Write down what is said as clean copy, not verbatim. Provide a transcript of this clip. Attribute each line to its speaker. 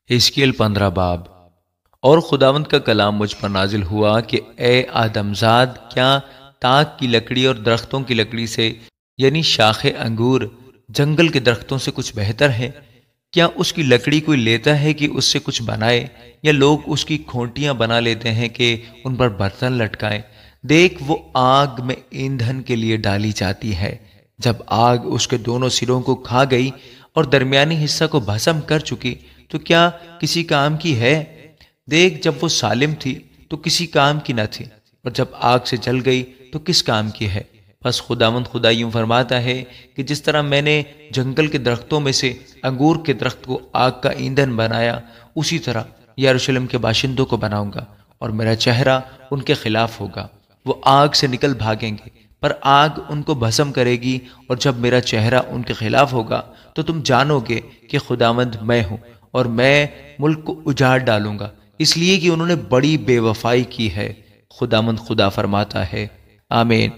Speaker 1: حزقیل 15 باب۔ اور خداوند کا کلام مجھ پر نازل ہوا کہ اے آدم زاد، کیا تاک کی لکڑی اور درختوں کی لکڑی سے یعنی شاخ انگور جنگل کے درختوں سے کچھ بہتر ہے؟ کیا اس کی لکڑی کوئی لیتا ہے کہ اس سے کچھ بنائے، یا لوگ اس کی کھونٹیاں بنا لیتے ہیں کہ ان پر برتن لٹکائیں؟ دیکھ، وہ آگ میں ایندھن کے لیے ڈالی جاتی ہے۔ جب آگ اس کے دونوں سروں کو کھا گئی اور درمیانی حصہ کو بھسم کر چکی تو کیا کسی کام کی ہے؟ دیکھ، جب وہ سالم تھی تو کسی کام کی نہ تھی، اور جب آگ سے جل گئی تو کس کام کی ہے؟ بس خداوند خدا یوں فرماتا ہے کہ جس طرح میں نے جنگل کے درختوں میں سے انگور کے درخت کو آگ کا ایندھن بنایا، اسی طرح یروشلم کے باشندوں کو بناؤں گا، اور میرا چہرہ ان کے خلاف ہوگا۔ وہ آگ سے نکل بھاگیں گے، پر آگ ان کو بھسم کرے گی، اور جب میرا چہرہ ان کے خلاف ہوگا تو تم جانو گے کہ خداوند میں ہوں، اور میں ملک کو اجاڑ ڈالوں گا، اس لیے کہ انہوں نے بڑی بے وفائی کی ہے۔ خداوند خدا فرماتا ہے، آمین۔